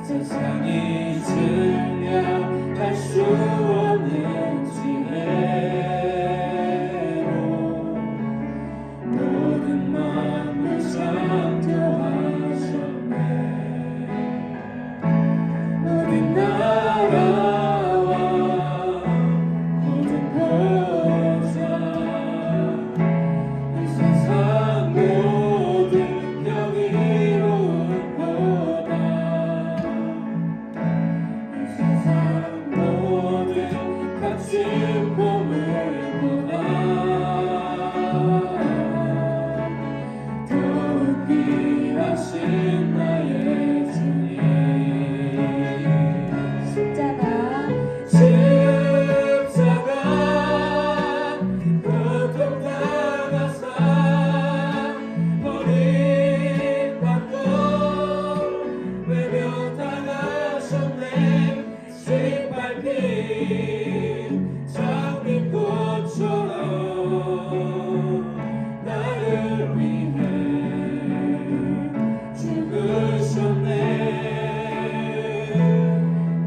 세상이 증명할 수 없는 지혜로 모든 만물 창조하셨네. 모든 나라와 모든 보좌 이 세상 모든 영예로운 보다 이 세상 모든 값진 보다 장미꽃처럼 나를 위해 죽으셨네.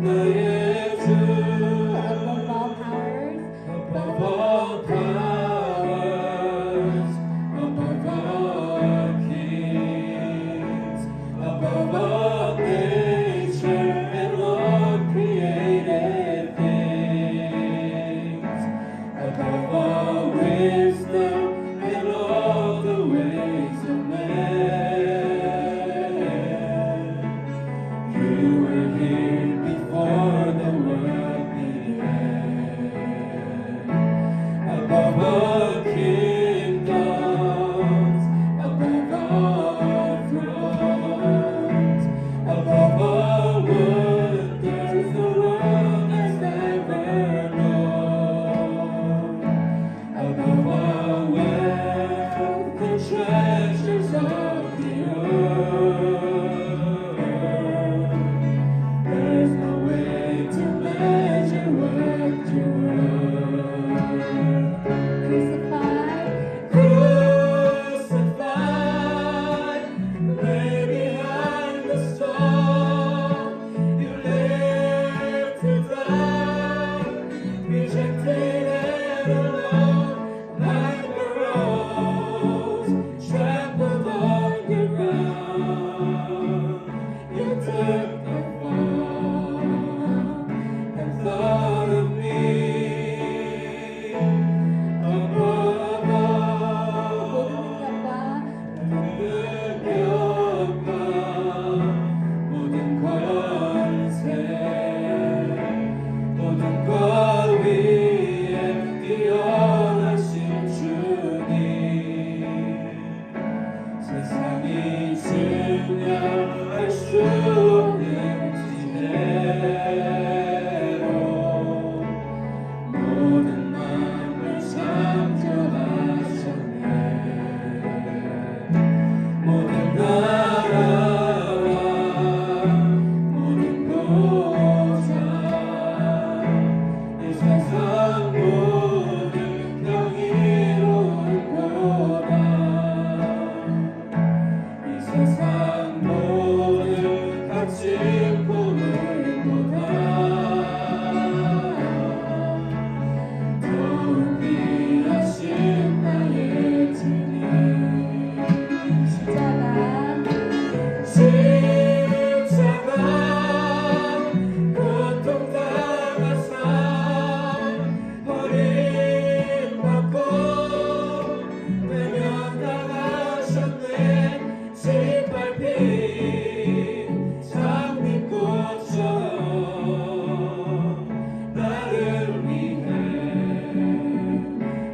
나의 주 above all powers, above all kings, above all nature and all created things, above all wisdom and all the ways of man. You were here before the world began. Above all kingdoms, above all thrones, above all wonders the world has ever known, above all wealth and treasures of the earth. There's no way to measure what you're worth. crucified, Crucified, lay behind the stone. You lived to die, rejected and alone, like a rose trampled on the ground. You took the fall and thought of me. Above all, 능력과 모든 권세, 모든 것 위에 뛰어나신 주님, 세상이 증명할 수 없는 지혜로 모든 마음을 창조하셨네. 모든 나라와 모든 보좌, 이 세상 모든 영예로운 보다, 이 세상 모든 값진 보물보다 더욱 귀하신 나의 주님. 십자가 고통당하사 버림받고 외면당하셨네. 짓밟힌 장미꽃처럼 나를 위해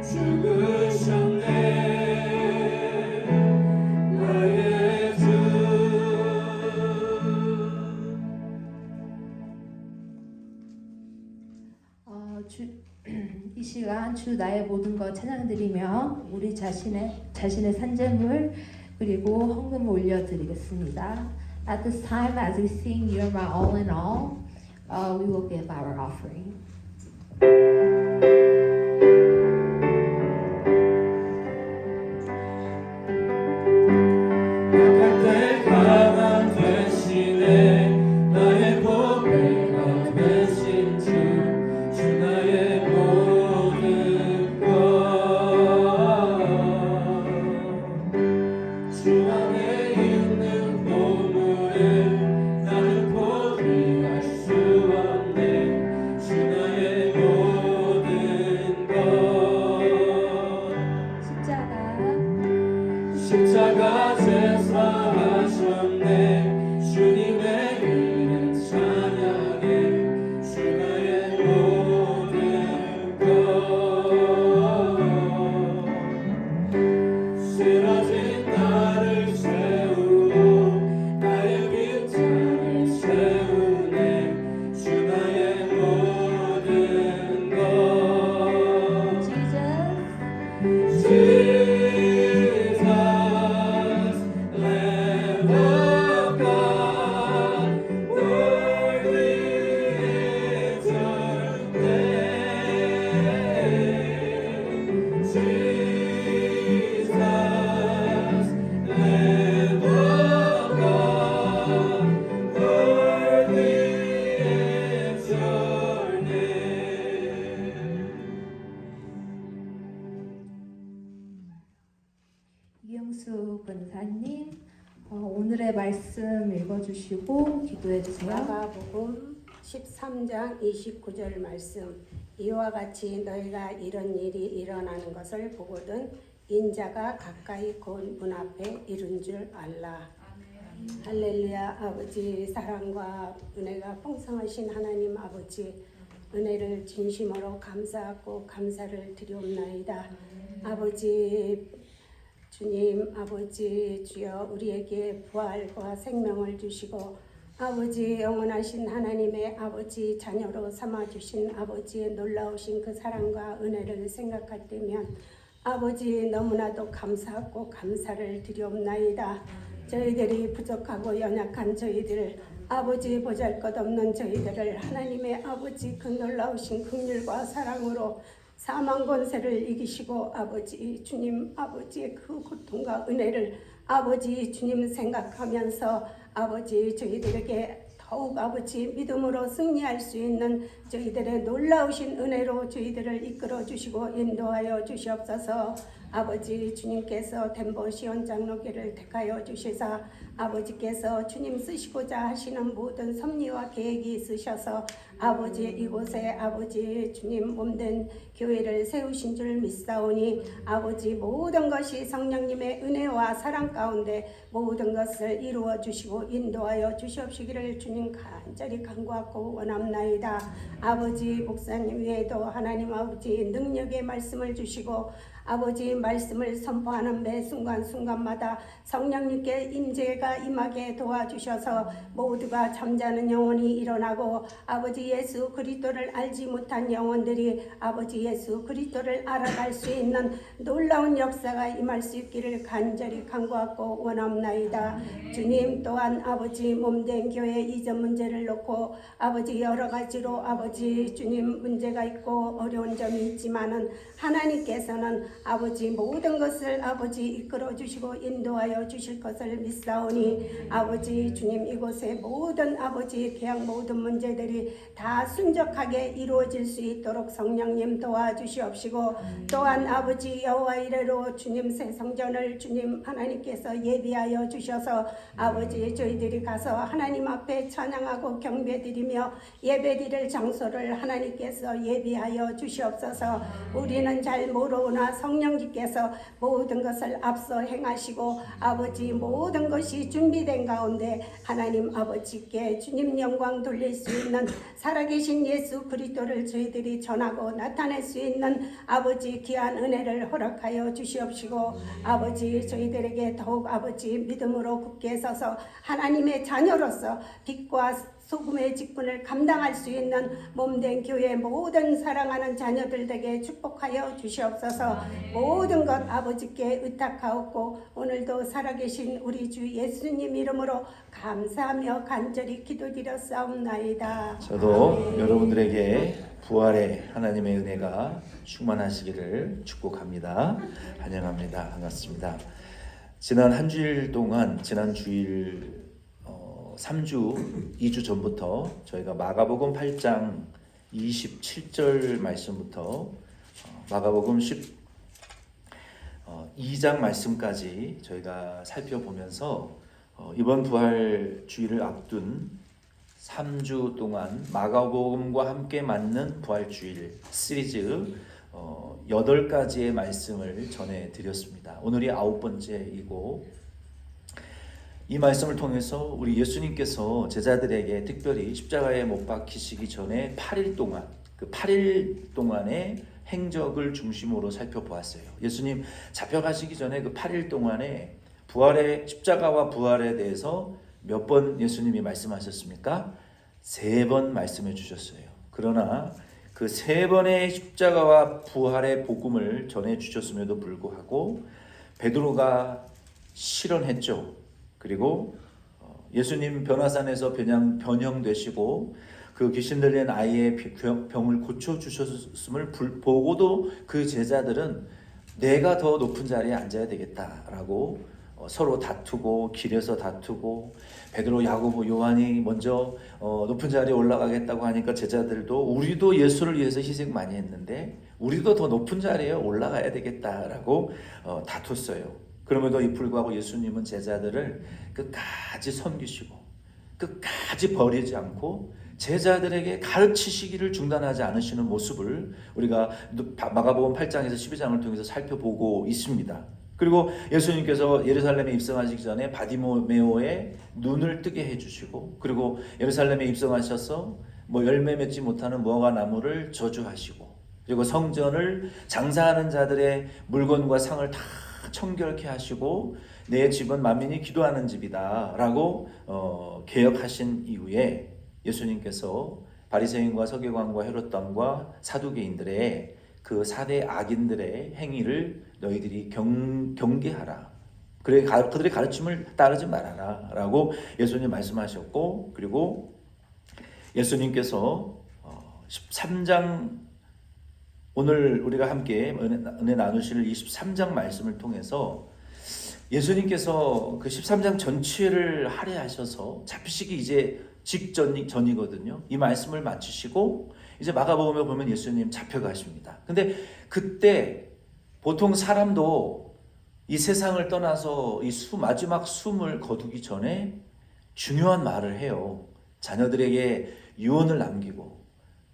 죽으셨네. 나의 주. 이 시간 주 나의 모든 것 찬양드리며 우리 자신의 산재물 그리고 헌금을 올려드리겠습니다. At this time, as we sing "You're My All in All," we will give our offering. 약할 때 가만 되시네. 나의 보배가 되신 주, 주 나의 모든 것. 주 안에 있는 보물을 나는 포기할 수 없네. 주 나의 모든 말씀 읽어주시고 기도해 주세요. 마가복음 13장 29절 말씀. 이와 같이 너희가 이런 일이 일어나는 것을 보거든 인자가 가까이 곧 문 앞에 이른 줄 알라. 할렐루야. 아버지 사랑과 은혜가 풍성하신 하나님 아버지, 은혜를 진심으로 감사하고 감사를 드리옵나이다. 아버지 주님, 아버지 주여, 우리에게 부활과 생명을 주시고 아버지 영원하신 하나님의 아버지 자녀로 삼아주신 아버지의 놀라우신 그 사랑과 은혜를 생각할 때면 아버지 너무나도 감사하고 감사를 드리옵나이다. 저희들이 부족하고 연약한 저희들, 아버지 보잘것없는 저희들을 하나님의 아버지 그 놀라우신 긍휼과 사랑으로 사망 권세를 이기시고 아버지 주님, 아버지의 그 고통과 은혜를 아버지 주님 생각하면서 아버지 저희들에게 더욱 아버지 믿음으로 승리할 수 있는 저희들의 놀라우신 은혜로 저희들을 이끌어 주시고 인도하여 주시옵소서. 아버지 주님께서 덴버시온 장로교를 택하여 주시사 아버지께서 주님 쓰시고자 하시는 모든 섭리와 계획이 있으셔서 아버지 이곳에 아버지 주님 몸된 교회를 세우신 줄 믿사오니 아버지 모든 것이 성령님의 은혜와 사랑 가운데 모든 것을 이루어 주시고 인도하여 주시옵시기를 주님 간절히 간구하고 원합나이다. 아버지 목사님 외에도 하나님 아버지 능력의 말씀을 주시고 아버지 말씀을 선포하는 매 순간순간마다 성령님께 임재가 임하게 도와주셔서 모두가 잠자는 영혼이 일어나고 아버지 예수 그리스도를 알지 못한 영혼들이 아버지 예수 그리스도를 알아갈 수 있는 놀라운 역사가 임할 수 있기를 간절히 간구하고 원합나이다. 주님 또한 아버지 몸된 교회 이전 문제를 놓고 아버지 여러 가지로 아버지 주님 문제가 있고 어려운 점이 있지만은 하나님께서는 아버지 모든 것을 아버지 이끌어 주시고 인도하여 주실 것을 믿사오니 아버지 주님 이곳에 모든 아버지 계약 모든 문제들이 다 순적하게 이루어질 수 있도록 성령님 도와주시옵시고 또한 아버지 여호와 이레로 주님 새 성전을 주님 하나님께서 예비하여 주셔서 아버지 저희들이 가서 하나님 앞에 찬양하고 경배드리며 예배드릴 장소를 하나님께서 예비하여 주시옵소서. 우리는 잘 모르오나 성령님께서 모든 것을 앞서 행하시고 아버지 모든 것이 준비된 가운데 하나님 아버지께 주님 영광 돌릴 수 있는 살아계신 예수 그리스도를 저희들이 전하고 나타낼 수 있는 아버지 귀한 은혜를 허락하여 주시옵시고 아버지 저희들에게 더욱 아버지 믿음으로 굳게 서서 하나님의 자녀로서 빛과 소금의 직분을 감당할 수 있는 몸된 교회 모든 사랑하는 자녀들에게 축복하여 주시옵소서. 모든 것 아버지께 의탁하옵고 오늘도 살아계신 우리 주 예수님 이름으로 감사하며 간절히 기도드렸사옵나이다. 저도 여러분들에게 부활의 하나님의 은혜가 충만하시기를 축복합니다. 환영합니다. 반갑습니다. 지난 한 주일 동안 지난 주일 3주, 2주 전부터 저희가 마가복음 8장 27절 말씀부터 마가복음 12장 말씀까지 저희가 살펴보면서 이번 부활 주일을 앞둔 3주 동안 마가복음과 함께 맞는 부활 주일 시리즈 8가지의 말씀을 전해드렸습니다. 오늘이 9번째이고 이 말씀을 통해서 우리 예수님께서 제자들에게 특별히 십자가에 못 박히시기 전에 8일 동안 그 8일 동안의 행적을 중심으로 살펴보았어요. 예수님 잡혀가시기 전에 그 8일 동안에 부활의 십자가와 부활에 대해서 몇 번 예수님이 말씀하셨습니까? 3번 말씀해 주셨어요. 그러나 그 3번의 십자가와 부활의 복음을 전해 주셨음에도 불구하고 베드로가 실언했죠. 그리고 예수님 변화산에서 변형되시고 그 귀신 들린 아이의 병을 고쳐주셨음을 보고도 그 제자들은 내가 더 높은 자리에 앉아야 되겠다라고 서로 다투고 길에서 다투고 베드로, 야고보, 요한이 먼저 높은 자리에 올라가겠다고 하니까 제자들도 우리도 예수를 위해서 희생 많이 했는데 우리도 더 높은 자리에 올라가야 되겠다라고 다퉜어요. 그럼에도 불구하고 예수님은 제자들을 끝까지 섬기시고 끝까지 버리지 않고 제자들에게 가르치시기를 중단하지 않으시는 모습을 우리가 마가복음 8장에서 12장을 통해서 살펴보고 있습니다. 그리고 예수님께서 예루살렘에 입성하시기 전에 바디메오의 눈을 뜨게 해주시고, 그리고 예루살렘에 입성하셔서 열매 맺지 못하는 무화과 나무를 저주하시고, 그리고 성전을 장사하는 자들의 물건과 상을 다 청결케 하시고 내 집은 만민이 기도하는 집이다 라고 개혁하신 이후에 예수님께서 바리새인과 서기관과 헤롯당과 사두개인들의 그 4대 악인들의 행위를 너희들이 경계하라. 그래 그들의 가르침을 따르지 말아라 라고 예수님 말씀하셨고, 그리고 예수님께서 13장 오늘 우리가 함께 은혜 나누실 23장 말씀을 통해서 예수님께서 그 13장 전체를 할애하셔서 잡히시기 이제 직전이거든요. 이 말씀을 마치시고 이제 마가복음에 보면 예수님 잡혀가십니다. 근데 그때 보통 사람도 이 세상을 떠나서 이 마지막 숨을 거두기 전에 중요한 말을 해요. 자녀들에게 유언을 남기고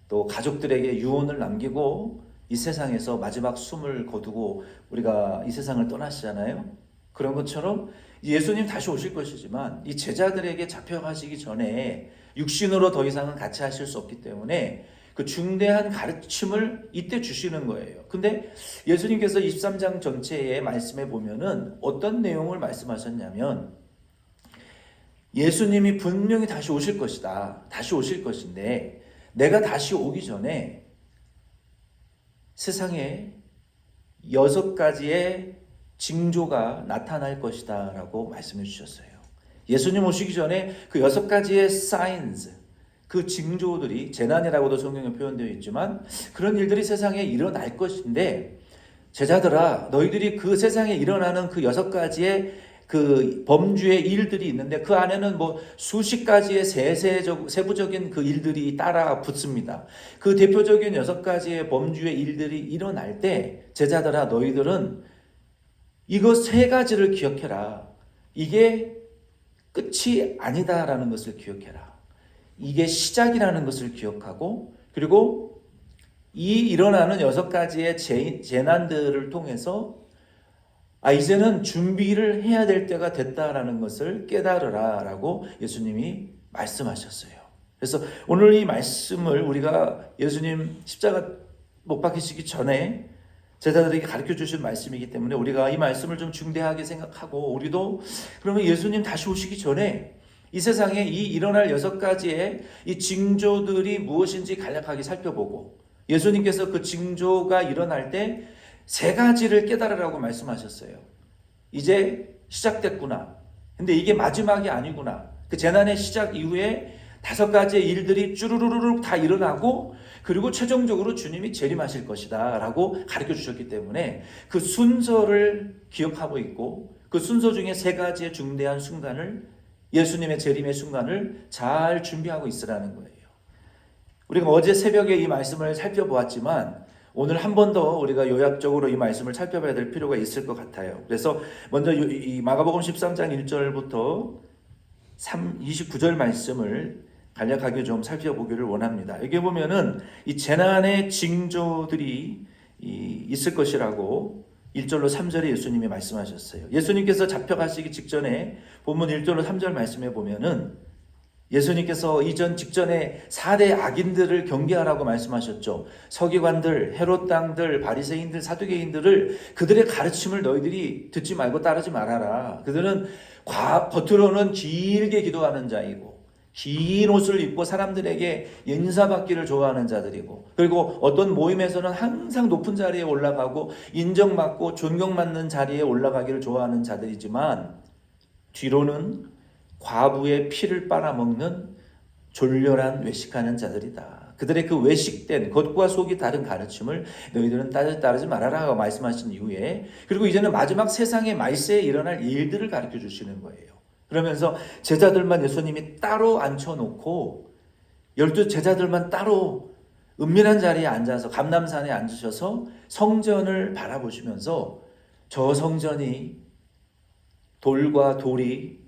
또 가족들에게 유언을 남기고 이 세상에서 마지막 숨을 거두고 우리가 이 세상을 떠나시잖아요. 그런 것처럼 예수님 다시 오실 것이지만 이 제자들에게 잡혀가시기 전에 육신으로 더 이상은 같이 하실 수 없기 때문에 그 중대한 가르침을 이때 주시는 거예요. 근데 예수님께서 23장 전체의 말씀에 보면은 어떤 내용을 말씀하셨냐면, 예수님이 분명히 다시 오실 것이다. 다시 오실 것인데 내가 다시 오기 전에 세상에 6가지의 징조가 나타날 것이다 라고 말씀해 주셨어요. 예수님 오시기 전에 그 6가지의 signs, 그 징조들이, 재난이라고도 성경에 표현되어 있지만 그런 일들이 세상에 일어날 것인데, 제자들아 너희들이 그 세상에 일어나는 그 6가지의 그 범주의 일들이 있는데 그 안에는 수십 가지의 세부적인 그 일들이 따라 붙습니다. 그 대표적인 6가지의 범주의 일들이 일어날 때 제자들아 너희들은 이거 3가지를 기억해라. 이게 끝이 아니다라는 것을 기억해라. 이게 시작이라는 것을 기억하고, 그리고 이 일어나는 6가지의 재난들을 통해서 이제는 준비를 해야 될 때가 됐다라는 것을 깨달으라 라고 예수님이 말씀하셨어요. 그래서 오늘 이 말씀을 우리가 예수님 십자가 못 박히시기 전에 제자들에게 가르쳐 주신 말씀이기 때문에 우리가 이 말씀을 좀 중대하게 생각하고, 우리도 그러면 예수님 다시 오시기 전에 이 세상에 이 일어날 6가지의 이 징조들이 무엇인지 간략하게 살펴보고, 예수님께서 그 징조가 일어날 때 3가지를 깨달으라고 말씀하셨어요. 이제 시작됐구나. 근데 이게 마지막이 아니구나. 그 재난의 시작 이후에 5가지의 일들이 쭈루루룩 다 일어나고, 그리고 최종적으로 주님이 재림하실 것이다 라고 가르쳐 주셨기 때문에 그 순서를 기억하고 있고, 그 순서 중에 3가지의 중대한 순간을, 예수님의 재림의 순간을 잘 준비하고 있으라는 거예요. 우리가 어제 새벽에 이 말씀을 살펴보았지만 오늘 한 번 더 우리가 요약적으로 이 말씀을 살펴봐야 될 필요가 있을 것 같아요. 그래서 먼저 이 마가복음 13장 1절부터 29절 말씀을 간략하게 좀 살펴보기를 원합니다. 여기 보면은 이 재난의 징조들이 있을 것이라고 1절로 3절에 예수님이 말씀하셨어요. 예수님께서 잡혀가시기 직전에 본문 1절로 3절 말씀에 보면은 예수님께서 이전 직전에 4대 악인들을 경계하라고 말씀하셨죠. 서기관들, 헤롯당들, 바리새인들, 사두개인들을, 그들의 가르침을 너희들이 듣지 말고 따르지 말아라. 그들은 겉으로는 길게 기도하는 자이고 긴 옷을 입고 사람들에게 인사받기를 좋아하는 자들이고, 그리고 어떤 모임에서는 항상 높은 자리에 올라가고 인정받고 존경받는 자리에 올라가기를 좋아하는 자들이지만 뒤로는 과부의 피를 빨아먹는 졸렬한 외식하는 자들이다. 그들의 그 외식된 겉과 속이 다른 가르침을 너희들은 따르지 말아라 말씀하신 이후에, 그리고 이제는 마지막 세상의 말세에 일어날 일들을 가르쳐 주시는 거예요. 그러면서 제자들만 예수님이 따로 앉혀놓고 12 제자들만 따로 은밀한 자리에 앉아서 감람산에 앉으셔서 성전을 바라보시면서 저 성전이 돌과 돌이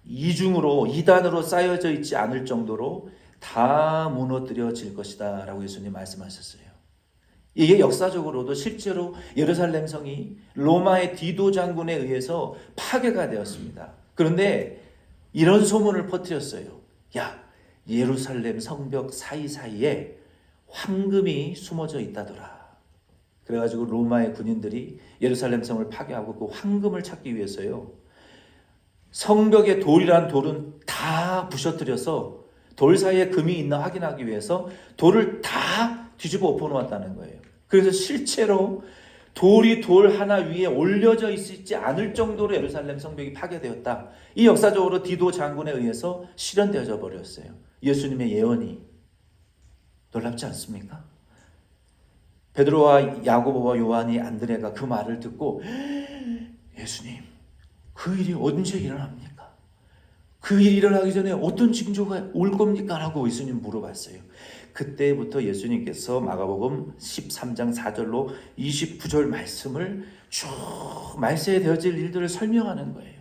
이중으로 이단으로 쌓여져 있지 않을 정도로 다 무너뜨려질 것이다 라고 예수님 말씀하셨어요. 이게 역사적으로도 실제로 예루살렘 성이 로마의 디도 장군에 의해서 파괴가 되었습니다. 그런데 이런 소문을 퍼뜨렸어요. 야, 예루살렘 성벽 사이사이에 황금이 숨어져 있다더라. 그래가지고 로마의 군인들이 예루살렘 성을 파괴하고 그 황금을 찾기 위해서요, 성벽의 돌이란 돌은 다 부셔뜨려서 돌 사이에 금이 있나 확인하기 위해서 돌을 다 뒤집어 엎어놓았다는 거예요. 그래서 실제로 돌이 돌 하나 위에 올려져 있지 않을 정도로 예루살렘 성벽이 파괴되었다. 이 역사적으로 디도 장군에 의해서 실현되어져 버렸어요. 예수님의 예언이 놀랍지 않습니까? 베드로와 야고보와 요한이 안드레가 그 말을 듣고 예수님, 그 일이 언제 일어납니까? 그 일이 일어나기 전에 어떤 징조가 올 겁니까? 라고 예수님 물어봤어요. 그때부터 예수님께서 마가복음 13장 4절로 29절 말씀을 쭉 말세에 되어질 일들을 설명하는 거예요.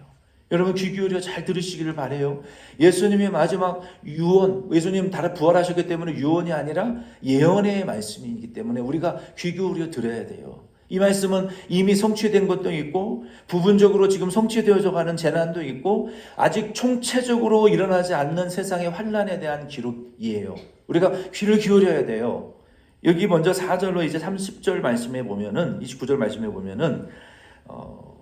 여러분 귀 기울여 잘 들으시기를 바라요. 예수님의 마지막 유언, 예수님 다른 부활하셨기 때문에 유언이 아니라 예언의 말씀이기 때문에 우리가 귀 기울여 들어야 돼요. 이 말씀은 이미 성취된 것도 있고 부분적으로 지금 성취되어져 가는 재난도 있고 아직 총체적으로 일어나지 않는 세상의 환난에 대한 기록이에요. 우리가 귀를 기울여야 돼요. 여기 먼저 4절로 이제 30절 말씀에 보면은 29절 말씀에 보면은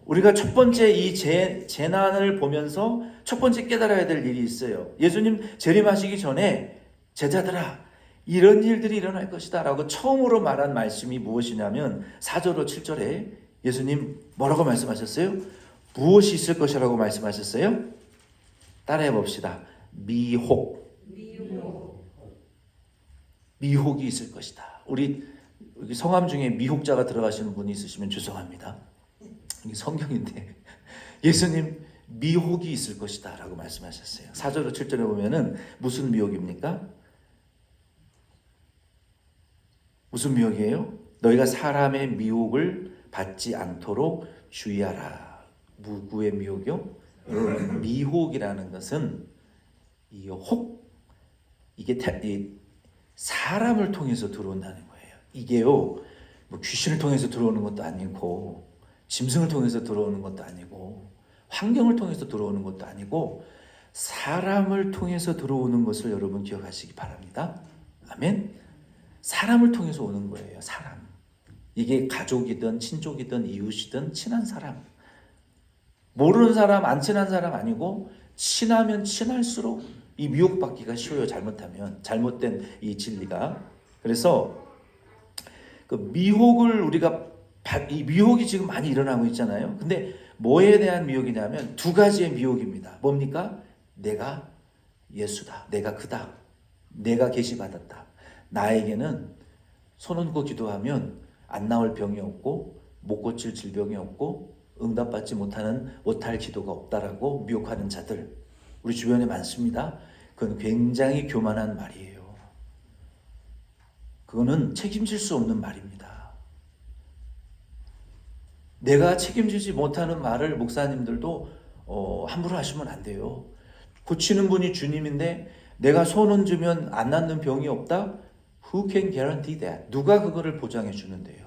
우리가 첫 번째 이 재난을 보면서 첫 번째 깨달아야 될 일이 있어요. 예수님 재림하시기 전에 제자들아 이런 일들이 일어날 것이다 라고 처음으로 말한 말씀이 무엇이냐면 4절로 7절에 예수님 뭐라고 말씀하셨어요? 무엇이 있을 것이라고 말씀하셨어요? 따라해 봅시다. 미혹이 있을 것이다. 우리 성함 중에 미혹자가 들어가시는 분이 있으시면 죄송합니다. 이게 성경인데 예수님 미혹이 있을 것이다 라고 말씀하셨어요. 4절로 7절에 보면은 무슨 미혹입니까? 무슨 미혹이에요? 너희가 사람의 미혹을 받지 않도록 주의하라. 누구의 미혹이요? 여러분 미혹이라는 것은 이게 사람을 통해서 들어온다는 거예요. 이게요 뭐 귀신을 통해서 들어오는 것도 아니고 짐승을 통해서 들어오는 것도 아니고 환경을 통해서 들어오는 것도 아니고 사람을 통해서 들어오는 것을 여러분 기억하시기 바랍니다. 아멘. 사람을 통해서 오는 거예요. 사람. 이게 가족이든 친족이든 이웃이든 친한 사람. 모르는 사람, 안 친한 사람 아니고 친하면 친할수록 이 미혹받기가 쉬워요. 잘못하면. 잘못된 이 진리가. 그래서 그 미혹을 이 미혹이 지금 많이 일어나고 있잖아요. 근데 뭐에 대한 미혹이냐면 두 가지의 미혹입니다. 뭡니까? 내가 예수다. 내가 그다. 내가 계시받았다. 나에게는 손 얹고 기도하면 안 나올 병이 없고 못 고칠 질병이 없고 응답받지 못할 기도가 없다라고 미혹하는 자들 우리 주변에 많습니다. 그건 굉장히 교만한 말이에요. 그거는 책임질 수 없는 말입니다. 내가 책임지지 못하는 말을 목사님들도 함부로 하시면 안 돼요. 고치는 분이 주님인데 내가 손 얹으면 안 낫는 병이 없다? Who can guarantee that? 누가 그거를 보장해 주는데요?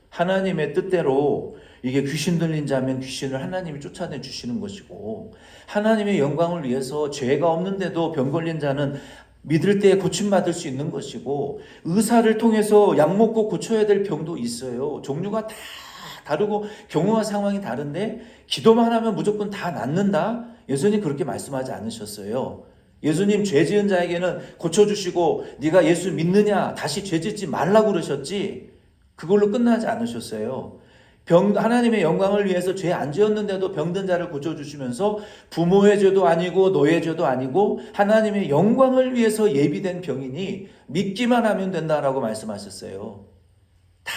하나님의 뜻대로 이게 귀신 들린 자면 귀신을 하나님이 쫓아내 주시는 것이고 하나님의 영광을 위해서 죄가 없는데도 병 걸린 자는 믿을 때 고침받을 수 있는 것이고 의사를 통해서 약 먹고 고쳐야 될 병도 있어요. 종류가 다 다르고 경우와 상황이 다른데 기도만 하면 무조건 다 낫는다? 예수님 그렇게 말씀하지 않으셨어요. 예수님 죄 지은 자에게는 고쳐주시고 네가 예수 믿느냐 다시 죄 짓지 말라고 그러셨지 그걸로 끝나지 않으셨어요. 하나님의 영광을 위해서 죄 안 지었는데도 병든 자를 고쳐주시면서 부모의 죄도 아니고 너의 죄도 아니고 하나님의 영광을 위해서 예비된 병이니 믿기만 하면 된다라고 말씀하셨어요. 다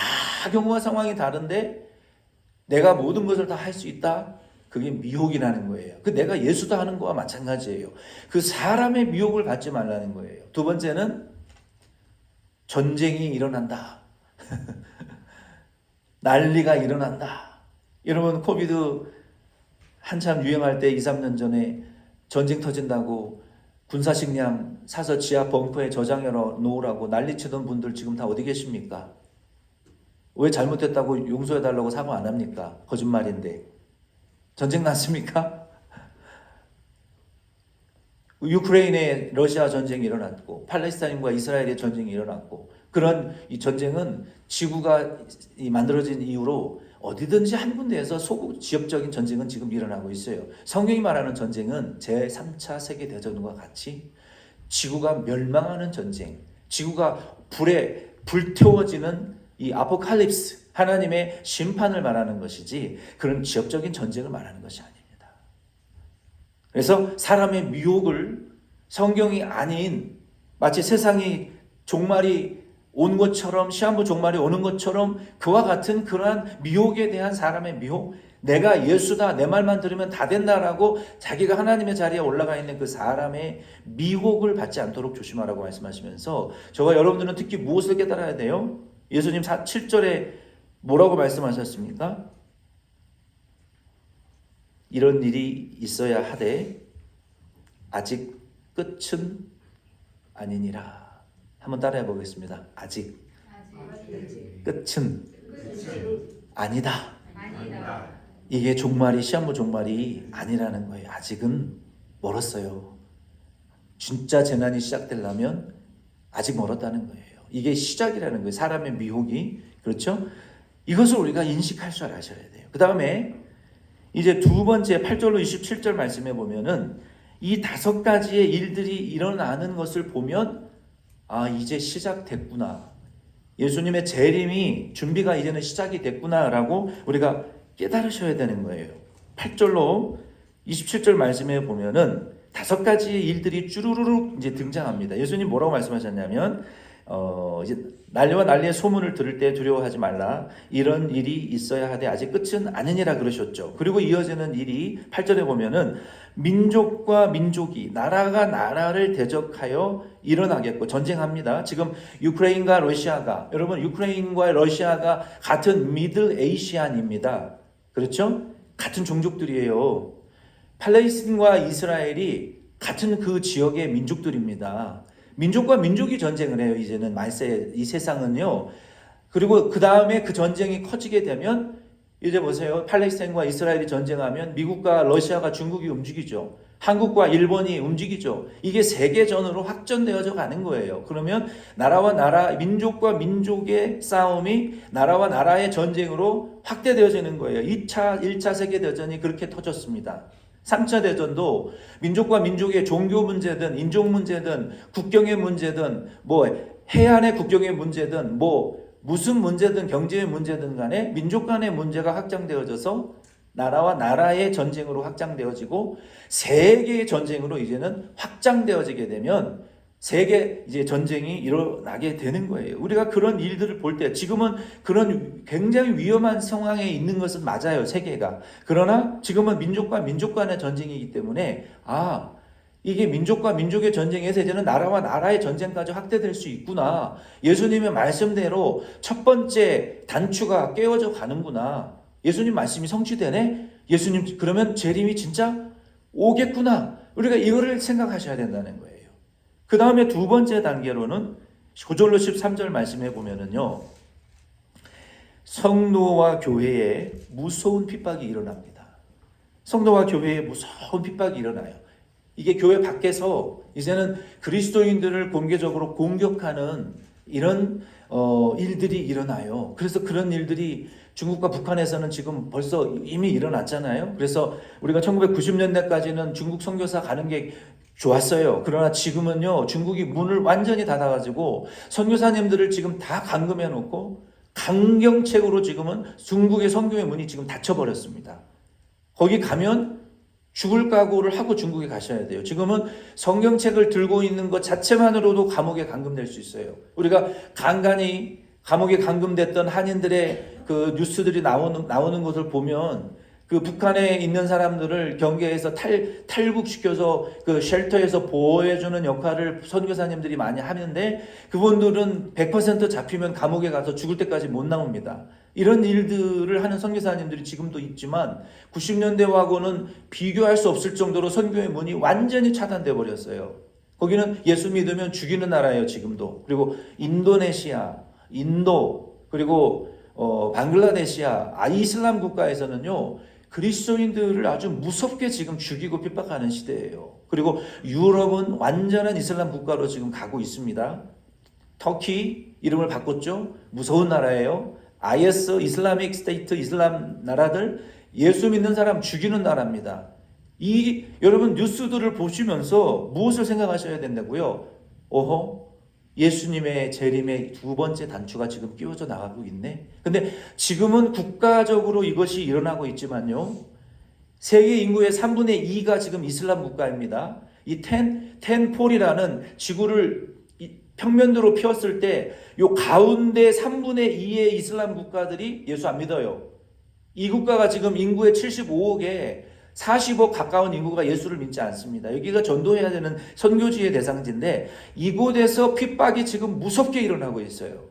경우와 상황이 다른데 내가 모든 것을 다 할 수 있다? 그게 미혹이라는 거예요. 그 내가 예수다 하는 거와 마찬가지예요. 그 사람의 미혹을 받지 말라는 거예요. 두 번째는 전쟁이 일어난다. 난리가 일어난다. 여러분 코비드 한참 유행할 때 2, 3년 전에 전쟁 터진다고 군사식량 사서 지하 벙커에 저장해 놓으라고 난리치던 분들 지금 다 어디 계십니까? 왜 잘못했다고 용서해달라고 사과 안 합니까? 거짓말인데. 전쟁 났습니까? 유크레인에 러시아 전쟁이 일어났고 팔레스타인과 이스라엘의 전쟁이 일어났고 그런 이 전쟁은 지구가 만들어진 이후로 어디든지 한 군데에서 소국 지역적인 전쟁은 지금 일어나고 있어요. 성경이 말하는 전쟁은 제3차 세계대전과 같이 지구가 멸망하는 전쟁, 지구가 불에 불태워지는 이 아포칼립스, 하나님의 심판을 말하는 것이지 그런 지역적인 전쟁을 말하는 것이 아닙니다. 그래서 사람의 미혹을 성경이 아닌 마치 세상이 종말이 온 것처럼 시한부 종말이 오는 것처럼 그와 같은 그러한 미혹에 대한 사람의 미혹, 내가 예수다 내 말만 들으면 다 된다라고 자기가 하나님의 자리에 올라가 있는 그 사람의 미혹을 받지 않도록 조심하라고 말씀하시면서 저와 여러분들은 특히 무엇을 깨달아야 돼요? 예수님 7절에 뭐라고 말씀하셨습니까? 이런 일이 있어야 하되 아직 끝은 아니니라. 한번 따라해 보겠습니다. 아직 끝은 아니다. 이게 종말이 시한부 종말이 아니라는 거예요. 아직은 멀었어요. 진짜 재난이 시작되려면 아직 멀었다는 거예요. 이게 시작이라는 거예요. 사람의 미혹이. 그렇죠? 이것을 우리가 인식할 줄 아셔야 돼요. 그 다음에 이제 두 번째 8절로 27절 말씀해 보면은 이 5가지의 일들이 일어나는 것을 보면 아, 이제 시작됐구나. 예수님의 재림이 준비가 이제는 시작이 됐구나라고 우리가 깨달으셔야 되는 거예요. 8절로 27절 말씀해 보면은 5가지의 일들이 쭈루루룩 이제 등장합니다. 예수님 뭐라고 말씀하셨냐면 이제 난리와 난리의 소문을 들을 때 두려워하지 말라. 이런 일이 있어야 하되 아직 끝은 아니니라 그러셨죠. 그리고 이어지는 일이 8절에 보면은 민족과 민족이 나라가 나라를 대적하여 일어나겠고 전쟁합니다. 지금 유크레인과 러시아가 여러분 유크레인과 러시아가 같은 미들 에이시안입니다. 그렇죠? 같은 종족들이에요. 팔레스틴과 이스라엘이 같은 그 지역의 민족들입니다. 민족과 민족이 전쟁을 해요. 이제는 말세 이 세상은요. 그리고 그 다음에 그 전쟁이 커지게 되면 이제 보세요. 팔레스타인과 이스라엘이 전쟁하면 미국과 러시아가 중국이 움직이죠. 한국과 일본이 움직이죠. 이게 세계전으로 확전되어져 가는 거예요. 그러면 나라와 나라, 민족과 민족의 싸움이 나라와 나라의 전쟁으로 확대되어지는 거예요. 1차 세계대전이 그렇게 터졌습니다. 3차 대전도 민족과 민족의 종교 문제든 인종 문제든 국경의 문제든 뭐 해안의 국경의 문제든 뭐 무슨 문제든 경제의 문제든 간에 민족 간의 문제가 확장되어져서 나라와 나라의 전쟁으로 확장되어지고 세계의 전쟁으로 이제는 확장되어지게 되면 세계 이제 전쟁이 일어나게 되는 거예요. 우리가 그런 일들을 볼 때 지금은 그런 굉장히 위험한 상황에 있는 것은 맞아요. 세계가. 그러나 지금은 민족과 민족 간의 전쟁이기 때문에 이게 민족과 민족의 전쟁에서 이제는 나라와 나라의 전쟁까지 확대될 수 있구나. 예수님의 말씀대로 첫 번째 단추가 깨어져 가는구나. 예수님 말씀이 성취되네? 예수님 그러면 재림이 진짜 오겠구나. 우리가 이거를 생각하셔야 된다는 거예요. 그 다음에 두 번째 단계로는 9절로 13절 말씀해 보면은요. 성도와 교회에 무서운 핍박이 일어납니다. 성도와 교회에 무서운 핍박이 일어나요. 이게 교회 밖에서 이제는 그리스도인들을 공개적으로 공격하는 이런 일들이 일어나요. 그래서 그런 일들이 중국과 북한에서는 지금 벌써 이미 일어났잖아요. 그래서 우리가 1990년대까지는 중국 선교사 가는 게 좋았어요. 그러나 지금은요, 중국이 문을 완전히 닫아가지고 선교사님들을 지금 다 감금해 놓고 강경책으로 지금은 중국의 선교의 문이 지금 닫혀버렸습니다. 거기 가면 죽을 각오를 하고 중국에 가셔야 돼요. 지금은 성경책을 들고 있는 것 자체만으로도 감옥에 감금될 수 있어요. 우리가 간간히 감옥에 감금됐던 한인들의 그 뉴스들이 나오는 것을 보면 그 북한에 있는 사람들을 경계에서 탈북시켜서 그 쉘터에서 보호해주는 역할을 선교사님들이 많이 하는데 그분들은 100% 잡히면 감옥에 가서 죽을 때까지 못 나옵니다. 이런 일들을 하는 선교사님들이 지금도 있지만 90년대하고는 비교할 수 없을 정도로 선교의 문이 완전히 차단돼 버렸어요. 거기는 예수 믿으면 죽이는 나라예요, 지금도. 그리고 인도네시아, 인도, 그리고 방글라데시아, 이슬람 국가에서는요, 그리스도인들을 아주 무섭게 지금 죽이고 핍박하는 시대예요. 그리고 유럽은 완전한 이슬람 국가로 지금 가고 있습니다. 터키 이름을 바꿨죠. 무서운 나라예요. IS, 이슬라믹 스테이트, 이슬람 나라들, 예수 믿는 사람 죽이는 나라입니다. 여러분 뉴스들을 보시면서 무엇을 생각하셔야 된다고요? 예수님의 재림의 두 번째 단추가 지금 끼워져 나가고 있네. 근데 지금은 국가적으로 이것이 일어나고 있지만요, 세계 인구의 3분의 2가 지금 이슬람 국가입니다. 이 텐폴이라는 지구를 평면도로 폈을 때 요 가운데 3분의 2의 이슬람 국가들이 예수 안 믿어요. 이 국가가 지금 인구의 75억에 40억 가까운 인구가 예수를 믿지 않습니다. 여기가 전도해야 되는 선교지의 대상지인데 이곳에서 핍박이 지금 무섭게 일어나고 있어요.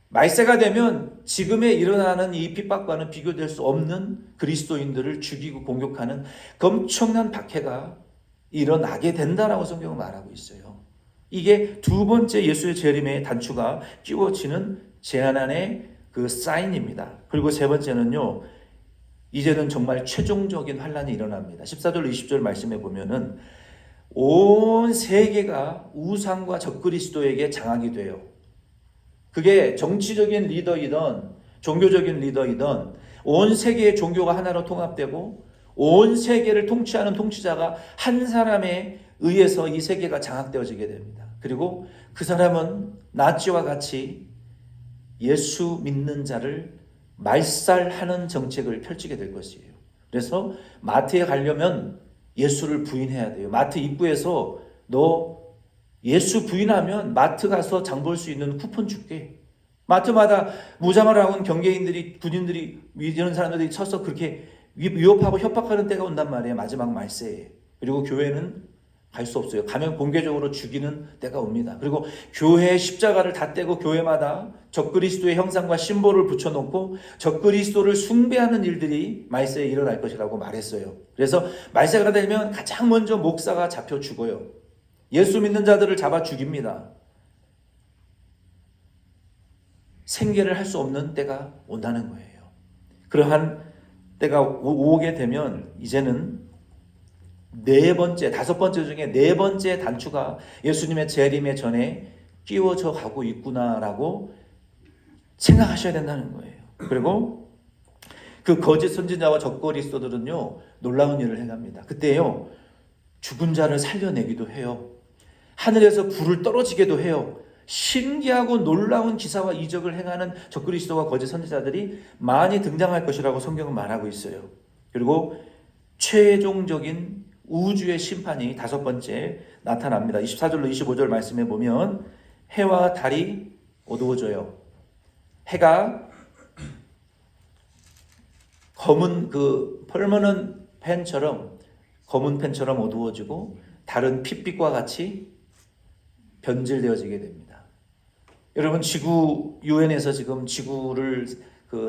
말세가 되면 지금에 일어나는 이 핍박과는 비교될 수 없는 그리스도인들을 죽이고 공격하는 엄청난 박해가 일어나게 된다라고 성경은 말하고 있어요. 이게 두 번째 예수의 재림의 단추가 끼워지는 재난의 그 사인입니다. 그리고 세 번째는요, 이제는 정말 최종적인 환란이 일어납니다. 14절 20절 말씀해 보면은 온 세계가 우상과 적그리스도에게 장악이 돼요. 그게 정치적인 리더이든 종교적인 리더이든 온 세계의 종교가 하나로 통합되고 온 세계를 통치하는 통치자가 한 사람에 의해서 이 세계가 장악되어지게 됩니다. 그리고 그 사람은 나치와 같이 예수 믿는 자를 말살하는 정책을 펼치게 될 것이에요. 그래서 마트에 가려면 예수를 부인해야 돼요. 마트 입구에서 너 예수 부인하면 마트 가서 장 볼 수 있는 쿠폰 줄게. 마트마다 무장을 하고 온 경계인들이, 군인들이, 이런 사람들이 쳐서 그렇게 위협하고 협박하는 때가 온단 말이에요. 마지막 말세에. 그리고 교회는 갈 수 없어요. 가면 공개적으로 죽이는 때가 옵니다. 그리고 교회의 십자가를 다 떼고 교회마다 적그리스도의 형상과 심볼을 붙여놓고 적그리스도를 숭배하는 일들이 말세에 일어날 것이라고 말했어요. 그래서 말세가 되면 가장 먼저 목사가 잡혀 죽어요. 예수 믿는 자들을 잡아 죽입니다. 생계를 할 수 없는 때가 온다는 거예요. 그러한 때가 오게 되면 이제는 다섯 번째 중에 네 번째 단추가 예수님의 재림의 전에 끼워져 가고 있구나라고 생각하셔야 된다는 거예요. 그리고 그 거짓 선지자와 적그리스도들은요, 놀라운 일을 행합니다. 그때요, 죽은 자를 살려내기도 해요. 하늘에서 불을 떨어지게도 해요. 신기하고 놀라운 기사와 이적을 행하는 적그리스도와 거짓 선지자들이 많이 등장할 것이라고 성경은 말하고 있어요. 그리고 최종적인 우주의 심판이 다섯 번째 나타납니다. 24절로 25절 말씀에 보면 해와 달이 어두워져요. 해가 검은 퍼머넌트 펜처럼, 검은 펜처럼 어두워지고 달은 핏빛과 같이 변질되어지게 됩니다. 여러분, 유엔에서 지금 지구를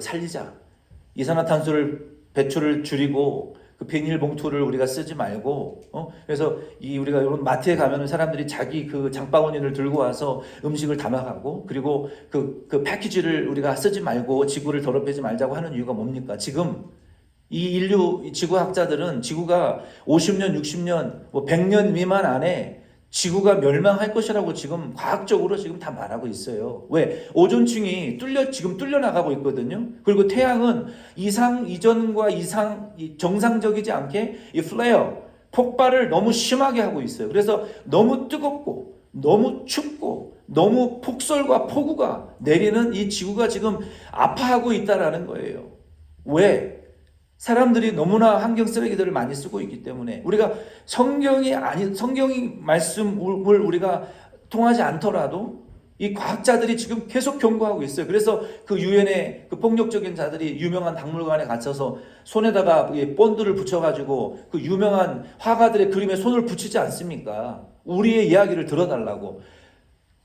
살리자, 이산화탄소를 배출을 줄이고 그 비닐봉투를 우리가 쓰지 말고, 그래서 우리가 이런 마트에 가면 사람들이 자기 그 장바구니를 들고 와서 음식을 담아가고, 그리고 그 패키지를 우리가 쓰지 말고 지구를 더럽히지 말자고 하는 이유가 뭡니까? 지금 이 지구학자들은 지구가 50년, 60년, 100년 미만 안에 지구가 멸망할 것이라고 지금 과학적으로 지금 다 말하고 있어요. 왜? 오존층이 지금 뚫려 나가고 있거든요. 그리고 태양은 이전과 정상적이지 않게 이 플레어, 폭발을 너무 심하게 하고 있어요. 그래서 너무 뜨겁고, 너무 춥고, 너무 폭설과 폭우가 내리는 이 지구가 지금 아파하고 있다라는 거예요. 왜? 사람들이 너무나 환경 쓰레기들을 많이 쓰고 있기 때문에 우리가 성경이 말씀을 우리가 통하지 않더라도 이 과학자들이 지금 계속 경고하고 있어요. 그래서 그 유엔의 그 폭력적인 자들이 유명한 박물관에 갇혀서 손에다가 본드를 붙여가지고 그 유명한 화가들의 그림에 손을 붙이지 않습니까? 우리의 이야기를 들어달라고.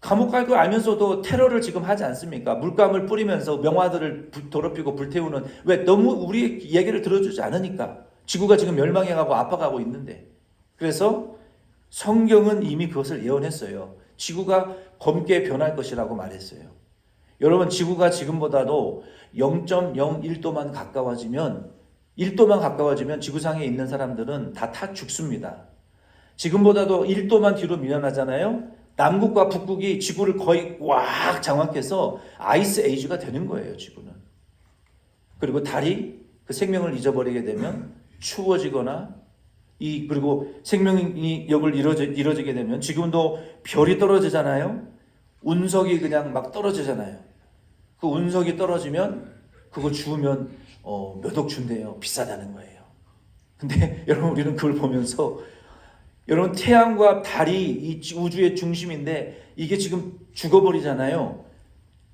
감옥 갈 걸 알면서도 테러를 지금 하지 않습니까? 물감을 뿌리면서 명화들을 더럽히고 불태우는, 왜? 너무 우리 얘기를 들어주지 않으니까. 지구가 지금 멸망해가고 아파가고 있는데. 그래서 성경은 이미 그것을 예언했어요. 지구가 검게 변할 것이라고 말했어요. 여러분, 지구가 지금보다도 0.01도만 가까워지면 1도만 가까워지면 지구상에 있는 사람들은 다 죽습니다. 지금보다도 1도만 뒤로 밀려나잖아요. 남극과 북극이 지구를 거의 꽉 장악해서 아이스 에이지가 되는 거예요, 지구는. 그리고 달이 그 생명을 잊어버리게 되면 추워지거나 그리고 생명이 역을 이루어지게 되면 지금도 별이 떨어지잖아요. 운석이 그냥 막 떨어지잖아요. 그 운석이 떨어지면 그거 주우면 몇 억 준대요. 비싸다는 거예요. 근데 여러분, 우리는 그걸 보면서, 여러분, 태양과 달이 이 우주의 중심인데 이게 지금 죽어버리잖아요.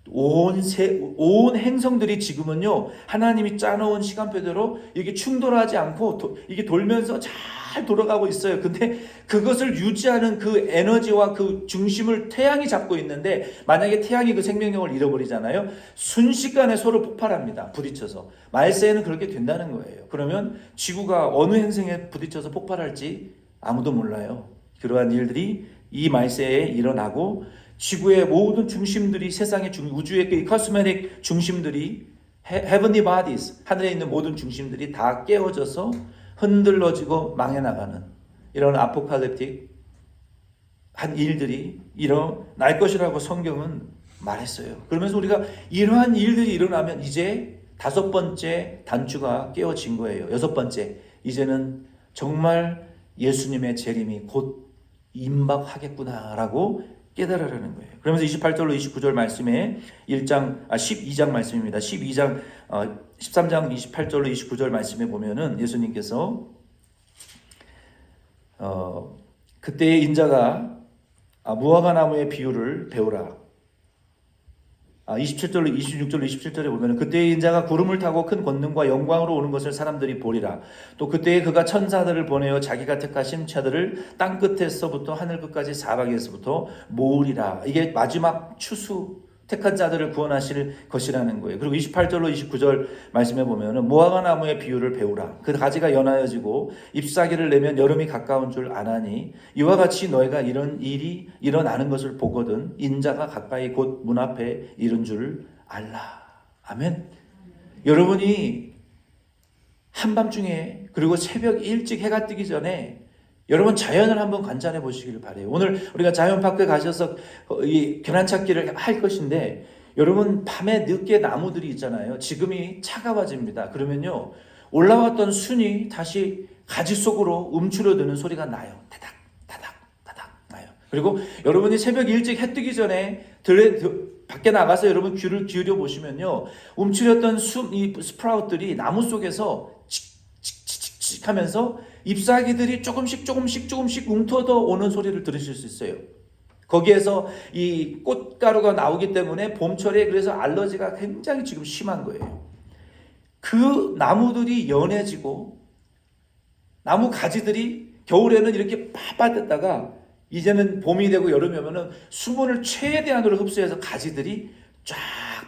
온 행성들이 지금은요, 하나님이 짜놓은 시간표대로 이게 충돌하지 않고 이게 돌면서 잘 돌아가고 있어요. 근데 그것을 유지하는 그 에너지와 그 중심을 태양이 잡고 있는데, 만약에 태양이 그 생명력을 잃어버리잖아요. 순식간에 서로 폭발합니다. 부딪혀서. 말세에는 그렇게 된다는 거예요. 그러면 지구가 어느 행성에 부딪혀서 폭발할지 아무도 몰라요. 그러한 일들이 이 말세에 일어나고, 지구의 모든 중심들이, 세상의 우주의 그 코스메틱 중심들이, heavenly bodies, 하늘에 있는 모든 중심들이 다 깨어져서 흔들러지고 망해 나가는 이런 아포칼립틱 한 일들이 일어날 것이라고 성경은 말했어요. 그러면서 우리가 이러한 일들이 일어나면 이제 5번째 단추가 깨어진 거예요. 6번째, 이제는 정말 예수님의 재림이 곧 임박하겠구나라고 깨달으라는 거예요. 그러면서 28절로 29절 말씀에 12장 말씀입니다. 13장 28절로 29절 말씀에 보면은 예수님께서 그때의 인자가 무화과 나무의 비유를 배우라. 27절로 26절로 27절에 보면 그때의 인자가 구름을 타고 큰 권능과 영광으로 오는 것을 사람들이 보리라. 또 그때에 그가 천사들을 보내어 자기가 택하신 자들을 땅 끝에서부터 하늘 끝까지 사방에서부터 모으리라. 이게 마지막 추수 택한 자들을 구원하실 것이라는 거예요. 그리고 28절로 29절 말씀에 보면 무화과 나무의 비유를 배우라. 그 가지가 연하여지고 잎사귀를 내면 여름이 가까운 줄 아나니 이와 같이 너희가 이런 일이 일어나는 것을 보거든 인자가 가까이 곧 문 앞에 이른 줄 알라. 아멘. 여러분이 한밤중에 그리고 새벽 일찍 해가 뜨기 전에 여러분 자연을 한번 관찰해 보시길 바래요. 오늘 우리가 자연파크에 가셔서 이 계란찾기를 할 것인데, 여러분 밤에 늦게 나무들이 있잖아요. 지금이 차가워집니다. 그러면요, 올라왔던 순이 다시 가지 속으로 움츠러드는 소리가 나요. 타닥 타닥 타닥 나요. 그리고 여러분이 새벽 일찍 해 뜨기 전에 밖에 나가서 여러분 귀를 기울여 보시면요, 움츠렸던 이 스프라웃들이 나무 속에서 칙칙칙칙 하면서 잎사귀들이 조금씩 움터져 오는 소리를 들으실 수 있어요. 거기에서 이 꽃가루가 나오기 때문에 봄철에 그래서 알러지가 굉장히 지금 심한 거예요. 그 나무들이 연해지고 나무 가지들이 겨울에는 이렇게 빳빳했다가 이제는 봄이 되고 여름이 오면은 수분을 최대한으로 흡수해서 가지들이 쫙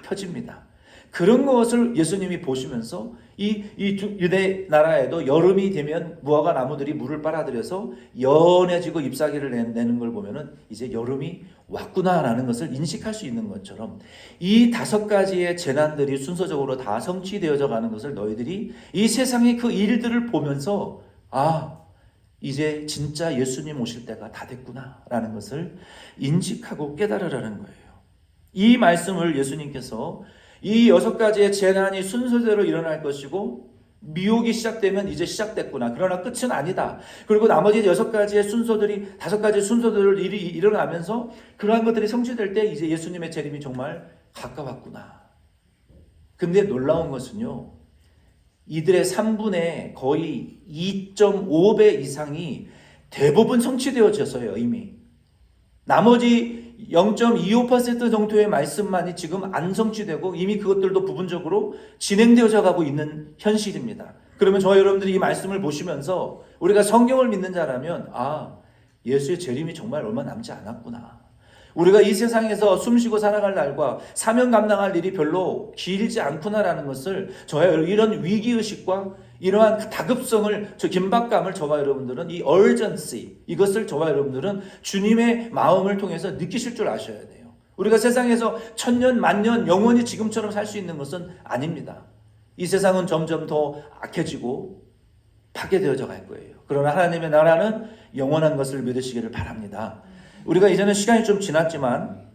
펴집니다. 그런 것을 예수님이 보시면서 이 유대 나라에도 여름이 되면 무화과 나무들이 물을 빨아들여서 연해지고 잎사귀를 내는 걸 보면은 이제 여름이 왔구나라는 것을 인식할 수 있는 것처럼 이 5가지의 재난들이 순서적으로 다 성취되어져 가는 것을 너희들이 이 세상의 그 일들을 보면서 이제 진짜 예수님 오실 때가 다 됐구나라는 것을 인식하고 깨달으라는 거예요. 이 말씀을 예수님께서 이 6가지의 재난이 순서대로 일어날 것이고 미혹이 시작되면 이제 시작됐구나. 그러나 끝은 아니다. 그리고 나머지 6가지의 순서들이 5가지의 순서들 일이 일어나면서 그러한 것들이 성취될 때 이제 예수님의 재림이 정말 가까웠구나. 근데 놀라운 것은요, 이들의 3분의 거의 2.5배 이상이 대부분 성취되어졌어요. 이미 나머지 0.25% 정도의 말씀만이 지금 안 성취되고 이미 그것들도 부분적으로 진행되어져 가고 있는 현실입니다. 그러면 저와 여러분들이 이 말씀을 보시면서 우리가 성경을 믿는 자라면 예수의 재림이 정말 얼마 남지 않았구나. 우리가 이 세상에서 숨쉬고 살아갈 날과 사명 감당할 일이 별로 길지 않구나라는 것을 저와 이런 위기의식과 이러한 다급성을, 저 긴박감을 저와 여러분들은 이 urgency, 이것을 저와 여러분들은 주님의 마음을 통해서 느끼실 줄 아셔야 돼요. 우리가 세상에서 천년 만년 영원히 지금처럼 살 수 있는 것은 아닙니다. 이 세상은 점점 더 악해지고 파괴되어져 갈 거예요. 그러나 하나님의 나라는 영원한 것을 믿으시기를 바랍니다. 우리가 이제는 시간이 좀 지났지만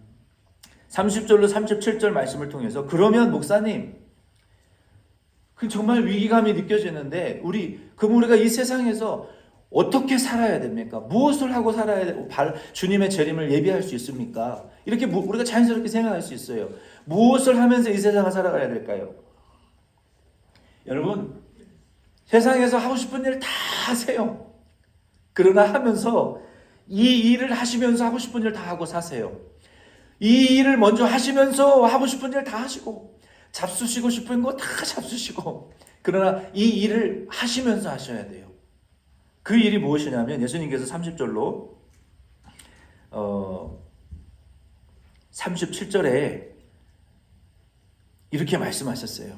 30절로 37절 말씀을 통해서 그러면 목사님 정말 위기감이 느껴지는데 우리가 이 세상에서 어떻게 살아야 됩니까? 무엇을 하고 살아야 되고 주님의 재림을 예비할 수 있습니까? 이렇게 우리가 자연스럽게 생각할 수 있어요. 무엇을 하면서 이 세상을 살아가야 될까요? 여러분, 세상에서 하고 싶은 일 다 하세요. 그러나 하면서 이 일을 하시면서 하고 싶은 일 다 하고 사세요. 이 일을 먼저 하시면서 하고 싶은 일 다 하시고 잡수시고 싶은 거 다 잡수시고, 그러나 이 일을 하시면서 하셔야 돼요. 그 일이 무엇이냐면 예수님께서 30절로 37절에 이렇게 말씀하셨어요.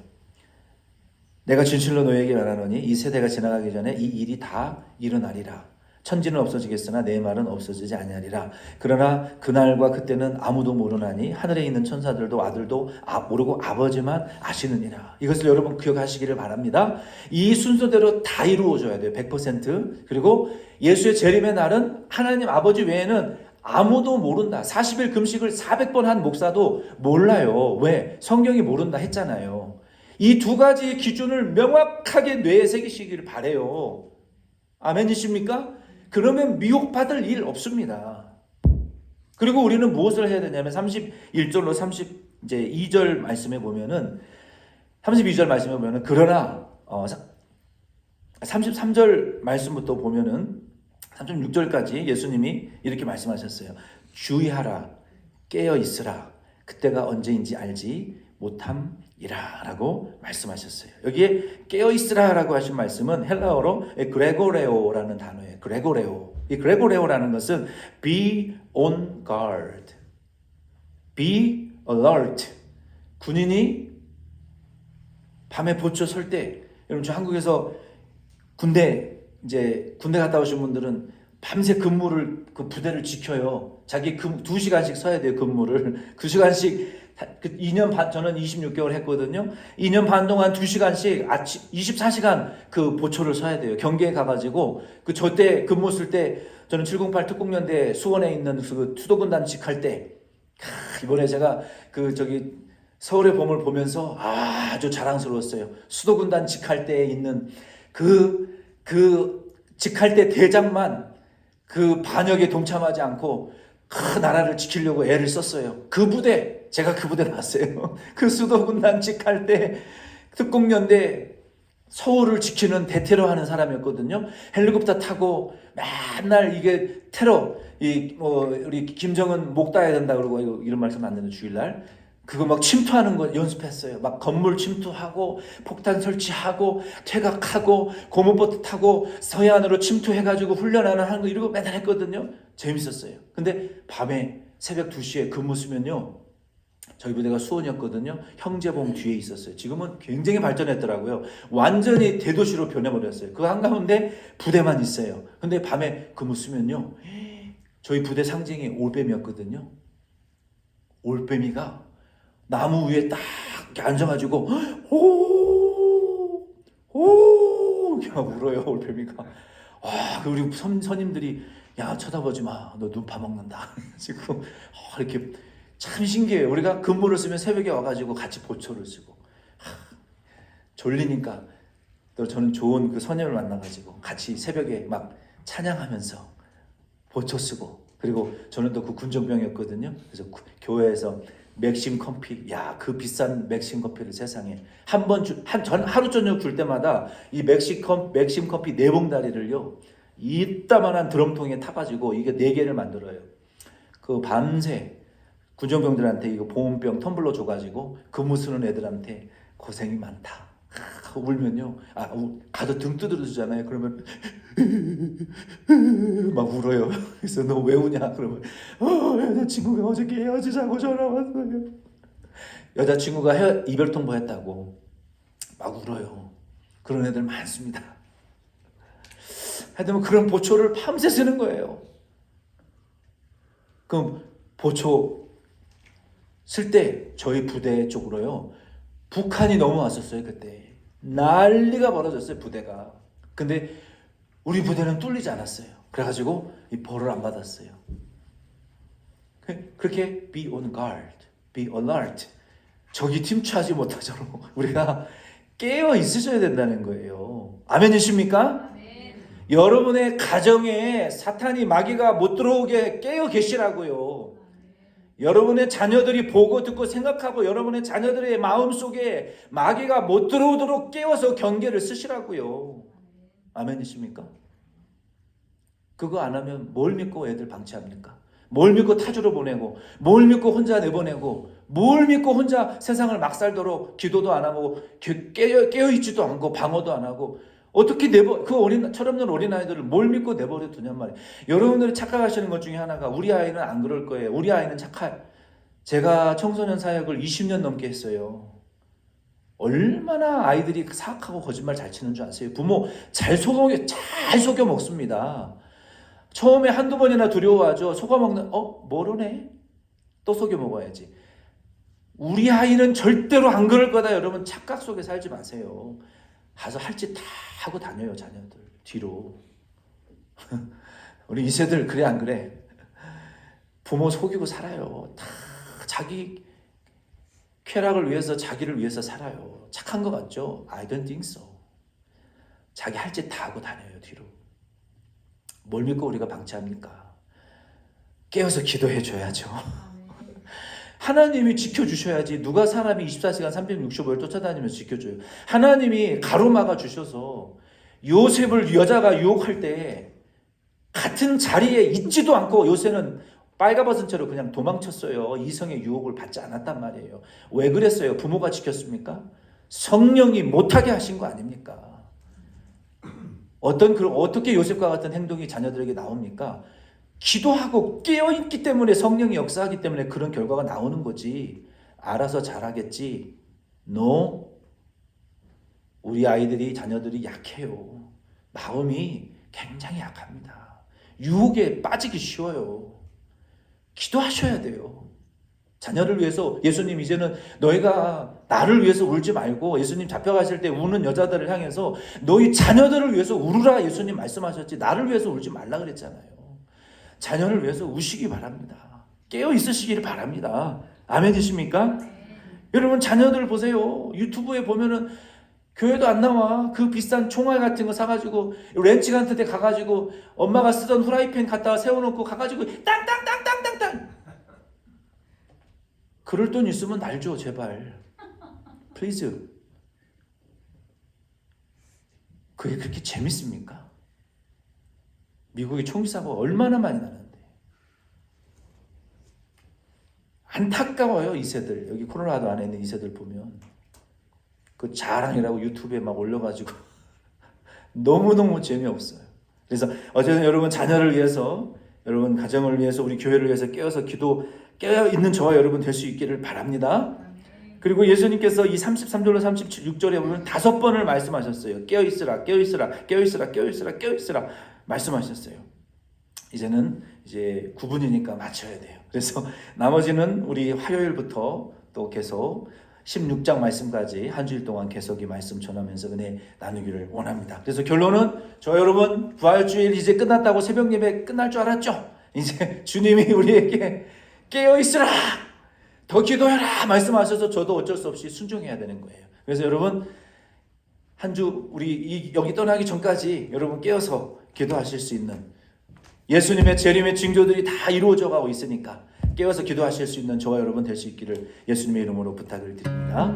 내가 진실로 너희에게 말하노니 이 세대가 지나가기 전에 이 일이 다 일어나리라. 천지는 없어지겠으나 내 말은 없어지지 아니하리라. 그러나 그날과 그때는 아무도 모르나니 하늘에 있는 천사들도 아들도 모르고 아버지만 아시느니라. 이것을 여러분 기억하시기를 바랍니다. 이 순서대로 다 이루어져야 돼요. 100%. 그리고 예수의 재림의 날은 하나님 아버지 외에는 아무도 모른다. 40일 금식을 400번 한 목사도 몰라요. 왜? 성경이 모른다 했잖아요. 이 두 가지의 기준을 명확하게 뇌에 새기시기를 바라요. 아멘이십니까? 그러면 미혹받을 일 없습니다. 그리고 우리는 무엇을 해야 되냐면 31절로 32절 말씀에 보면은 32절 말씀에 보면은 그러나 33절 말씀부터 보면은 36절까지 예수님이 이렇게 말씀하셨어요. 주의하라, 깨어 있으라, 그때가 언제인지 알지 못함이라 라고 말씀하셨어요. 여기에 깨어 있으라 라고 하신 말씀은 헬라어로 그레고레오라는 단어예요. 그레고레오. 이 그레고레오라는 것은 be on guard, be alert. 군인이 밤에 보초 설 때, 여러분 저 한국에서 군대 갔다 오신 분들은 밤새 근무를, 그 부대를 지켜요. 자기 2시간씩 서야 돼요, 근무를. 2시간씩 2년 반, 저는 26개월 했거든요. 2년 반 동안 2시간씩 아침 24시간 그 보초를 서야 돼요. 경계에 가가지고 저 때 근무 쓸 때 저는 708 특공연대 수원에 있는 그 수도군단 직할 때 이번에 제가 서울의 봄을 보면서 아주 자랑스러웠어요. 수도군단 직할 때에 있는 그 직할 때 대장만 그 반역에 동참하지 않고 그 나라를 지키려고 애를 썼어요. 제가 그 부대 나왔어요. 그 수도군단 직할 때 특공연대 서울을 지키는 대테러하는 사람이었거든요. 헬리콥터 타고 맨날 이게 테러, 우리 김정은 목 따야 된다 그러고 이런 말씀 안 되는 주일날 그거 막 침투하는 거 연습했어요. 막 건물 침투하고 폭탄 설치하고 퇴각하고 고무보트 타고 서해안으로 침투해가지고 하는 거 이러고 맨날 했거든요. 재밌었어요. 근데 밤에 새벽 2시에 근무 쓰면요. 저희 부대가 수원이었거든요. 형제봉 뒤에 있었어요. 지금은 굉장히 발전했더라고요. 완전히 대도시로 변해버렸어요. 그 한가운데 부대만 있어요. 근데 밤에 근무 쓰면요. 저희 부대 상징이 올빼미였거든요. 올빼미가 나무 위에 딱 이렇게 앉아가지고 오 이렇게 막 울어요. 올빼미가. 우리 선임들이 야 쳐다보지 마. 너 눈 파먹는다. 지금 이렇게 참 신기해요. 우리가 근무를 쓰면 새벽에 와가지고 같이 보초를 쓰고 졸리니까 또 저는 좋은 그 선임을 만나가지고 같이 새벽에 막 찬양하면서 보초 쓰고, 그리고 저는 또 그 군정병이었거든요. 그래서 교회에서 맥심 커피, 그 비싼 맥심 커피를 세상에 하루 저녁 줄 때마다 이 맥심 커피 4봉다리를요 이따만한 드럼통에 타가지고 이게 4개를 만들어요. 그 밤새 군정병들한테 이거 보온병 텀블러 줘가지고 근무 쓰는 애들한테 고생이 많다. 울면요. 가서 등 두드려주잖아요. 그러면 막 울어요. 그래서 너 왜 우냐? 그러면 여자친구가 어저께 헤어지자고 전화 왔어요. 여자친구가 이별 통보했다고 막 울어요. 그런 애들 많습니다. 하여튼 그런 보초를 밤새 쓰는 거예요. 그럼 보초 쓸 때 저희 부대 쪽으로요. 북한이 넘어왔었어요. 그때 난리가 벌어졌어요. 부대가. 근데 우리 부대는 뚫리지 않았어요. 그래가지고 이 벌을 안 받았어요. 그렇게 be on guard, be alert. 적이 침투하지 못하도록 우리가 깨어 있으셔야 된다는 거예요. 아멘이십니까? 여러분의 가정에 사탄이 마귀가 못 들어오게 깨어 계시라고요. 여러분의 자녀들이 보고 듣고 생각하고 여러분의 자녀들의 마음속에 마귀가 못 들어오도록 깨워서 경계를 쓰시라고요. 아멘이십니까? 그거 안 하면 뭘 믿고 애들 방치합니까? 뭘 믿고 타주로 보내고, 뭘 믿고 혼자 내보내고, 뭘 믿고 혼자 세상을 막 살도록 기도도 안 하고 깨어있지도 않고 방어도 안 하고 어떻게 그 철없는 어린아이들을 뭘 믿고 내버려 두냔 말이에요. 여러분들이 착각하시는 것 중에 하나가 우리 아이는 안 그럴 거예요. 우리 아이는 제가 청소년 사역을 20년 넘게 했어요. 얼마나 아이들이 사악하고 거짓말 잘 치는 줄 아세요? 부모 잘 속여 먹습니다. 처음에 한두 번이나 두려워하죠. 속아먹는 모르네. 또 속여 먹어야지. 우리 아이는 절대로 안 그럴 거다. 여러분 착각 속에 살지 마세요. 가서 할 짓 다 하고 다녀요. 자녀들 뒤로. 우리 2세들 그래 안 그래? 부모 속이고 살아요. 다 자기 쾌락을 위해서 자기를 위해서 살아요. 착한 거 맞죠? I don't think so. 자기 할 짓 다 하고 다녀요. 뒤로. 뭘 믿고 우리가 방치합니까? 깨어서 기도해 줘야죠. 하나님이 지켜주셔야지. 누가 사람이 24시간 365일 쫓아다니면서 지켜줘요. 하나님이 가로막아 주셔서 요셉을 여자가 유혹할 때 같은 자리에 있지도 않고 요셉은 빨가벗은 채로 그냥 도망쳤어요. 이성의 유혹을 받지 않았단 말이에요. 왜 그랬어요? 부모가 지켰습니까? 성령이 못하게 하신 거 아닙니까? 어떻게 요셉과 같은 행동이 자녀들에게 나옵니까? 기도하고 깨어있기 때문에 성령이 역사하기 때문에 그런 결과가 나오는 거지. 알아서 잘하겠지. No. 우리 아이들이 자녀들이 약해요. 마음이 굉장히 약합니다. 유혹에 빠지기 쉬워요. 기도하셔야 돼요. 자녀를 위해서 예수님 이제는 너희가 나를 위해서 울지 말고 예수님 잡혀가실 때 우는 여자들을 향해서 너희 자녀들을 위해서 울으라 예수님 말씀하셨지 나를 위해서 울지 말라 그랬잖아요. 자녀를 위해서 우시기 바랍니다. 깨어 있으시기를 바랍니다. 아멘이십니까? 여러분 자녀들 보세요. 유튜브에 보면은 교회도 안 나와. 그 비싼 총알 같은 거 사가지고 렌치 같은 데 가가지고 엄마가 쓰던 후라이팬 갖다가 세워놓고 가가지고 땅땅땅땅땅땅. 그럴 돈 있으면 날 줘 제발. 플리즈. 그게 그렇게 재밌습니까? 미국의 총기 사고가 얼마나 많이 나는데. 안타까워요. 2세들. 여기 코로라도 안에 있는 2세들 보면 그 자랑이라고 유튜브에 막 올려가지고 너무너무 재미없어요. 그래서 어쨌든 여러분 자녀를 위해서 여러분 가정을 위해서 우리 교회를 위해서 깨어서 깨어있는 저와 여러분 될 수 있기를 바랍니다. 그리고 예수님께서 이 33절로 36절에 보면 5번을 말씀하셨어요. 깨어있으라 깨어있으라 깨어있으라 깨어있으라 깨어있으라 말씀하셨어요. 이제는 이제 9분이니까 맞춰야 돼요. 그래서 나머지는 우리 화요일부터 또 계속 16장 말씀까지 한 주일 동안 계속 이 말씀 전하면서 은혜 나누기를 원합니다. 그래서 결론은 저 여러분 부활주일 이제 끝났다고 새벽 예배 끝날 줄 알았죠? 이제 주님이 우리에게 깨어있으라 더 기도해라 말씀하셔서 저도 어쩔 수 없이 순종해야 되는 거예요. 그래서 여러분 한 주 우리 여기 떠나기 전까지 여러분 깨어서 기도하실 수 있는 예수님의 재림의 징조들이 다 이루어져 가고 있으니까 깨어서 기도하실 수 있는 저와 여러분 될 수 있기를 예수님의 이름으로 부탁을 드립니다.